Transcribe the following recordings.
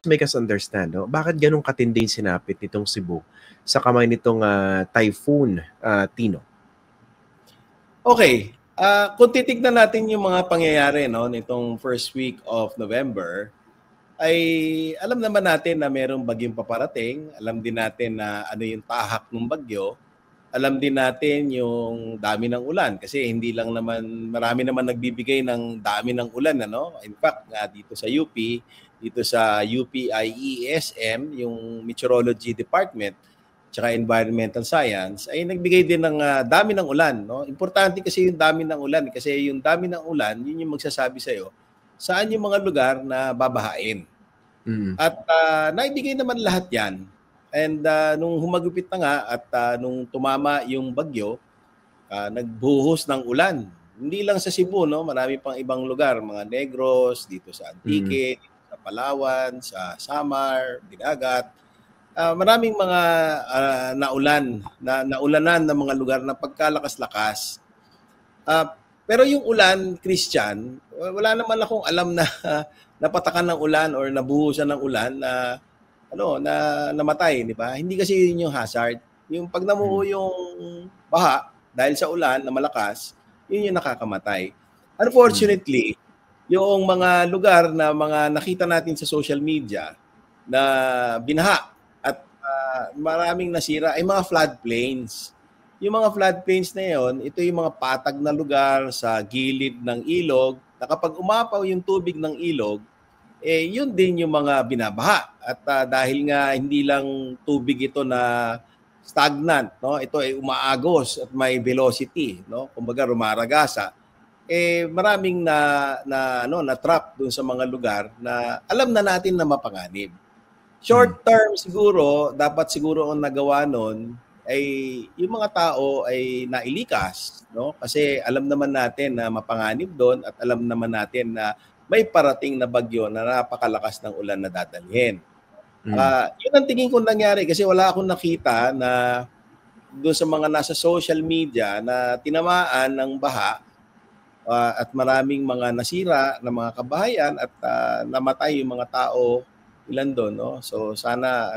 make us understand, no? Bakit ganun katindi yung sinapit nitong Cebu sa kamay nitong typhoon, Tino? Okay. Kung titignan natin yung mga pangyayari no, nitong first week of November, ay alam naman natin na mayroong bagyong paparating. Alam din natin na ano yung tahak ng bagyo. Alam din natin yung dami ng ulan kasi hindi lang naman, marami naman nagbibigay ng dami ng ulan. Ano? In fact, dito sa UP, dito sa UPIESM, yung Meteorology Department, tsaka Environmental Science, ay nagbigay din ng dami ng ulan. No? Importante kasi yung dami ng ulan. Kasi yung dami ng ulan, yun yung magsasabi sa'yo, saan yung mga lugar na babahain. At naibigay naman lahat yan. And nung humagupit na nga at nung tumama yung bagyo, nagbuhos ng ulan. Hindi lang sa Cebu, no? Marami pang ibang lugar, mga Negros, dito sa Antique, dito sa Palawan, sa Samar, Dinagat. Maraming mga naulanan ng mga lugar na pagkalakas-lakas. Pero yung ulan, Christian, wala naman akong alam na napatakan ng ulan or nabuhusan ng ulan na namatay, di ba? Hindi kasi yun yung hazard. Yung pag namuho yung baha dahil sa ulan na malakas, yun yung nakakamatay. Unfortunately, yung mga lugar na mga nakita natin sa social media na binaha at maraming nasira ay mga floodplains. Yung mga floodplains na yon, ito yung mga patag na lugar sa gilid ng ilog na kapag umapaw yung tubig ng ilog, yun din yung mga binabaha. At dahil nga hindi lang tubig ito na stagnant, no? Ito ay umaagos at may velocity, no? Kumbaga rumaragasa. Maraming na trap dun sa mga lugar na alam na natin na mapanganib. Short term siguro, dapat siguro ang nagawa nun ay yung mga tao ay nailikas, no? Kasi alam naman natin na mapanganib doon at alam naman natin na may parating na bagyo na napakalakas ng ulan na dadalhin. Yun ang tingin ko nangyari kasi wala akong nakita na doon sa mga nasa social media na tinamaan ng baha at maraming mga nasira na mga kabahayan at namatay yung mga tao ilan doon, no? So sana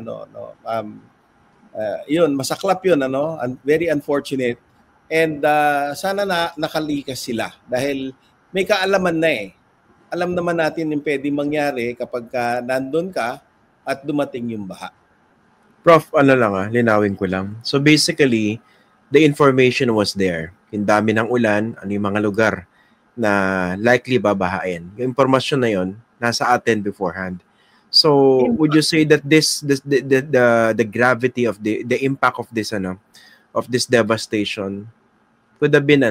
yun, masaklap yun, very unfortunate. And sana nakalikas sila dahil may kaalaman na eh. Alam naman natin yung pwedeng mangyari kapag nandun ka at dumating yung baha. Prof, linawin ko lang. So basically, the information was there. Yung dami ng ulan, ano yung mga lugar na likely babahain. Yung impormasyon na yon nasa atin beforehand. So would you say that the gravity of the impact of this of this devastation could have been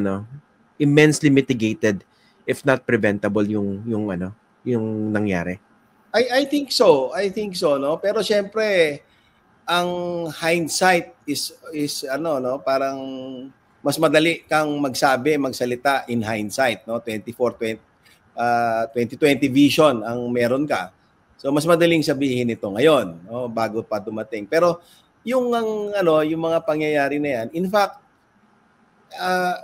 immensely mitigated if not preventable yung nangyari? I think so, no. Pero syempre ang hindsight is parang mas madali kang magsalita in hindsight, no. 2020 vision ang meron ka. So mas madaling sabihin ito ngayon, no, bago pa dumating. Pero yung mga pangyayari na yan, in fact,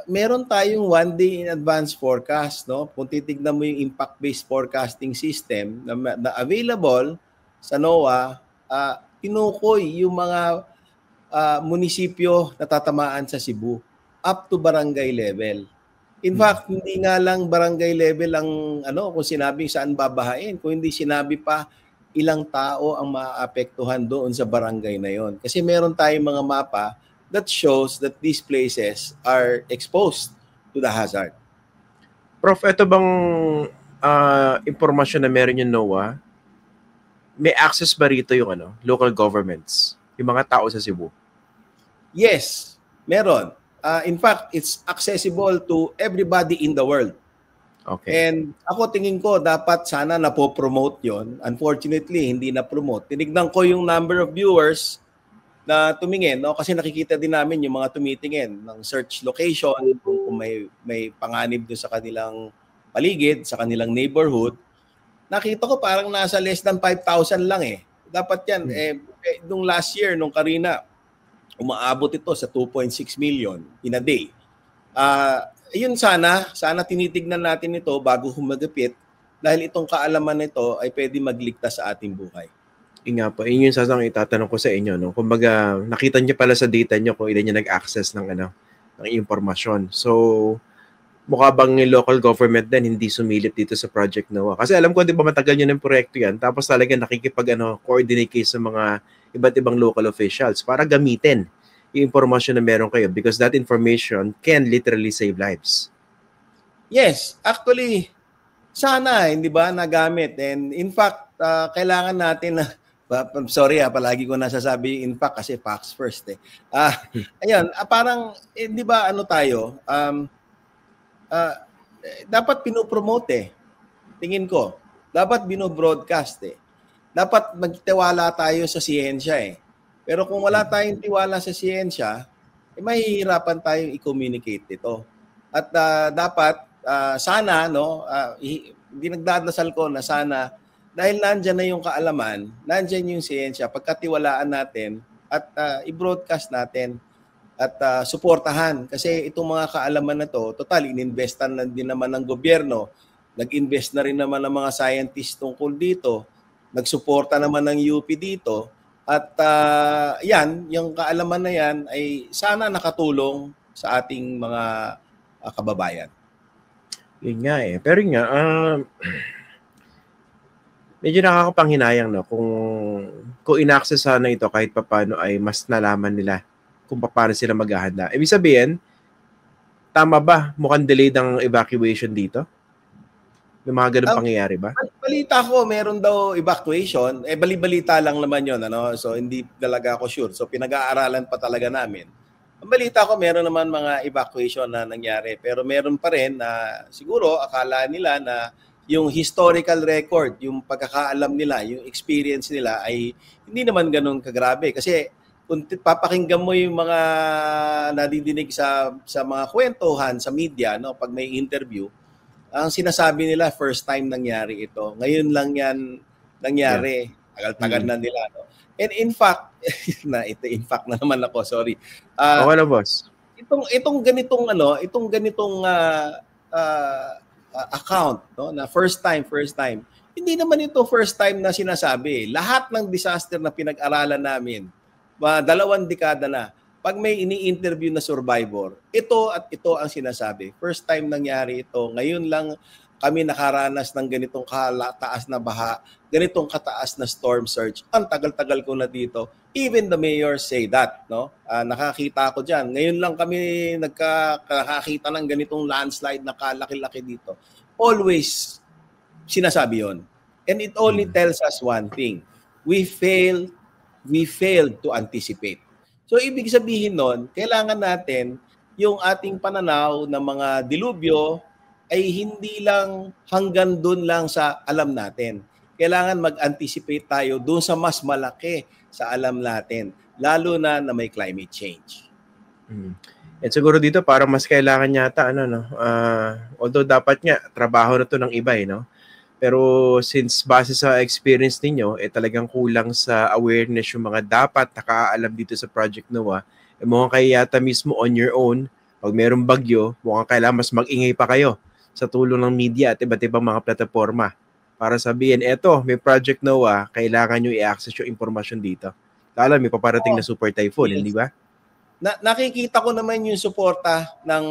meron tayong 1 day in advance forecast, no? Kung titignan mo yung impact-based forecasting system na available sa NOAA, tinukoy yung mga munisipyo na tatamaan sa Cebu up to barangay level. In fact, hindi nga lang barangay level ang kung sinabing saan babahain, kung hindi sinabi pa ilang tao ang maaapektuhan doon sa barangay na yon. Kasi meron tayong mga mapa that shows that these places are exposed to the hazard. Prof, ito bang impormasyon na meron yung NOAA? May access ba rito yung local governments, yung mga tao sa Cebu? Yes, meron. In fact, it's accessible to everybody in the world. Okay. And ako tingin ko dapat sana napopromote yon. Unfortunately, hindi na-promote. Tinignan ko yung number of viewers na tumingin, no? Kasi nakikita din namin yung mga tumitingin ng search location, kung may panganib doon sa kanilang paligid, sa kanilang neighborhood. Nakita ko parang nasa less than 5,000 lang eh. Dapat yan. Nung last year, nung Karina, umaabot ito sa 2.6 million in a day. Yun sana tinitignan natin ito bago humagapit dahil itong kaalaman nito ay pwede magligtas sa ating buhay. Yun nga po, yun yung sasang itatanong ko sa inyo, no? Kumbaga, nakita niyo pala sa data niyo kung ilan yung nag-access ng ng impormasyon. So, mukha bang yung local government din hindi sumilip dito sa Project NOAA? Kasi alam ko, di ba, matagal yun ng proyekto yan, tapos talaga coordinate kayo sa mga iba't ibang local officials para gamitin yung impormasyon na meron kayo because that information can literally save lives. Yes, actually, sana, hindi ba, nagamit. And in fact, kailangan natin na, I'm sorry palagi ko nasasabi in fact kasi facts first eh. Ayun, parang, di ba, ano tayo, dapat pinopromote eh. Tingin ko, dapat binobroadcast eh. Dapat magtiwala tayo sa siyensya eh. Pero kung wala tayong tiwala sa siyensya, mahihirapan tayong i-communicate ito. At dapat, sana, no, dinagdadasal ko na sana, dahil nandyan na yung kaalaman, nandyan yung siyensya, pagkatiwalaan natin at i-broadcast natin at suportahan. Kasi itong mga kaalaman na to, total, ininvestan na din naman ng gobyerno, nag-invest na rin naman ng mga scientists tungkol dito, nagsuporta naman ng UP dito, at yan, yung kaalaman na yan ay sana nakatulong sa ating mga kababayan. Yun nga eh. Pero yun nga, medyo nakakapanghinayang, no? Kung in-access sana ito kahit papano ay mas nalaman nila kung paano sila maghahanda. Ibig sabihin, tama ba? Mukhang delayed ang evacuation dito? May mga ganun pangyayari ba? Balita ko, meron daw evacuation. Bali-balita lang naman yun. Ano? So, hindi talaga ako sure. So, pinag-aaralan pa talaga namin. Ang balita ko, meron naman mga evacuation na nangyari. Pero meron pa rin na siguro akala nila na yung historical record, yung pagkakaalam nila, yung experience nila ay hindi naman ganun kagrabe. Kasi kung papakinggan mo yung mga nadidinig sa mga kwentuhan sa media, no, pag may interview, ang sinasabi nila first time nangyari ito. Ngayon lang yan nangyari. Tagal-tagal na nila, no. And in fact, in fact na naman ako, sorry. Okay na, boss. Itong ganitong account, no, na first time. Hindi naman ito first time na sinasabi. Lahat ng disaster na pinag-aralan namin, 2 dekada na, pag may ini-interview na survivor, ito at ito ang sinasabi. First time nangyari ito. Ngayon lang kami nakaranas ng ganitong kataas na baha, ganitong kataas na storm surge. Ang tagal-tagal ko na dito. Even the mayor say that, no? Nakakita ko diyan. Ngayon lang kami nakakita ng ganitong landslide na kalaki-laki dito. Always sinasabi 'yon. And it only tells us one thing. We failed to anticipate. So, ibig sabihin nun, kailangan natin yung ating pananaw ng mga dilubyo ay hindi lang hanggang doon lang sa alam natin. Kailangan mag-anticipate tayo doon sa mas malaki sa alam natin, lalo na may climate change. At siguro dito parang mas kailangan yata, although dapat nga, trabaho na to ng iba, no? Pero since base sa experience ninyo, talagang kulang sa awareness yung mga dapat nakaalam dito sa Project NOAA, mukhang kayo yata mismo on your own, pag mayroong bagyo, mukhang kailangan mas mag-ingay pa kayo sa tulong ng media at iba't ibang mga plataforma para sabihin, may Project NOAA, kailangan nyo i-access yung informasyon dito. Lalo, may paparating na super typhoon, hindi ba? Nakikita ko naman yung suporta ng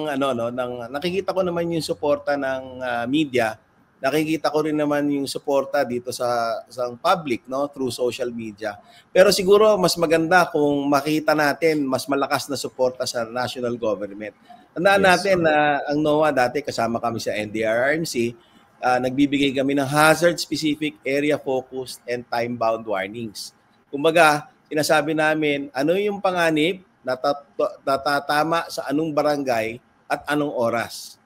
media. Nakikita ko rin naman yung suporta dito sa public, no, through social media. Pero siguro mas maganda kung makita natin mas malakas na suporta sa national government. Tandaan natin na ang NOAA dati kasama kami sa NDRRMC, nagbibigay kami ng hazard-specific, area-focused, and time-bound warnings. Kumbaga, sinasabi namin ano yung panganib na tatama sa anong barangay at anong oras.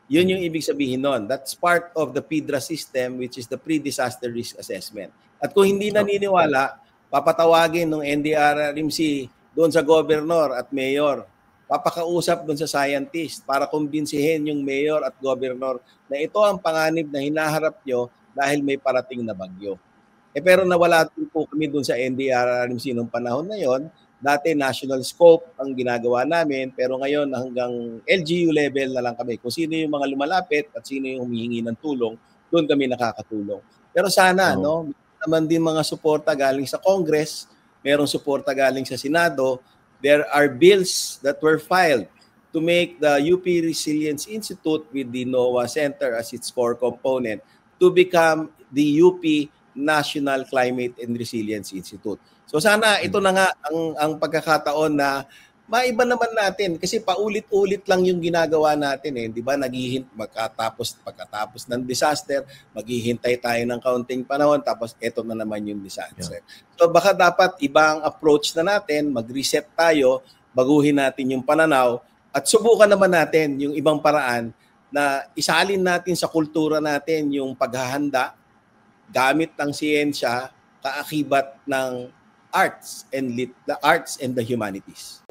Yun yung ibig sabihin nun. That's part of the PDRA system, which is the Pre-Disaster Risk Assessment. At kung hindi naniniwala, papatawagin ng NDRRMC doon sa governor at mayor. Papakausap doon sa scientist para kumbinsihin yung mayor at governor na ito ang panganib na hinaharap nyo dahil may parating na bagyo. Pero nawala po kami doon sa NDRRMC noong panahon na yon. Dati national scope ang ginagawa namin, pero ngayon hanggang LGU level na lang kami. Kung sino yung mga lumalapit at sino yung humihingi ng tulong, doon kami nakakatulong. Pero sana, naman din mga suporta galing sa Congress, merong suporta galing sa Senado. There are bills that were filed to make the UP Resilience Institute with the NOAA Center as its core component to become the UP National Climate and Resilience Institute. So sana ito na nga ang pagkakataon na maiba naman natin kasi paulit-ulit lang yung ginagawa natin eh, 'di ba? Pagkatapos ng disaster, maghihintay tayo ng kaunting panahon tapos ito na naman yung disaster. Yeah. So baka dapat ibang approach na natin, mag-reset tayo, baguhin natin yung pananaw at subukan naman natin yung ibang paraan na isalin natin sa kultura natin yung paghahanda gamit ng siyensya kaakibat ng arts and the humanities.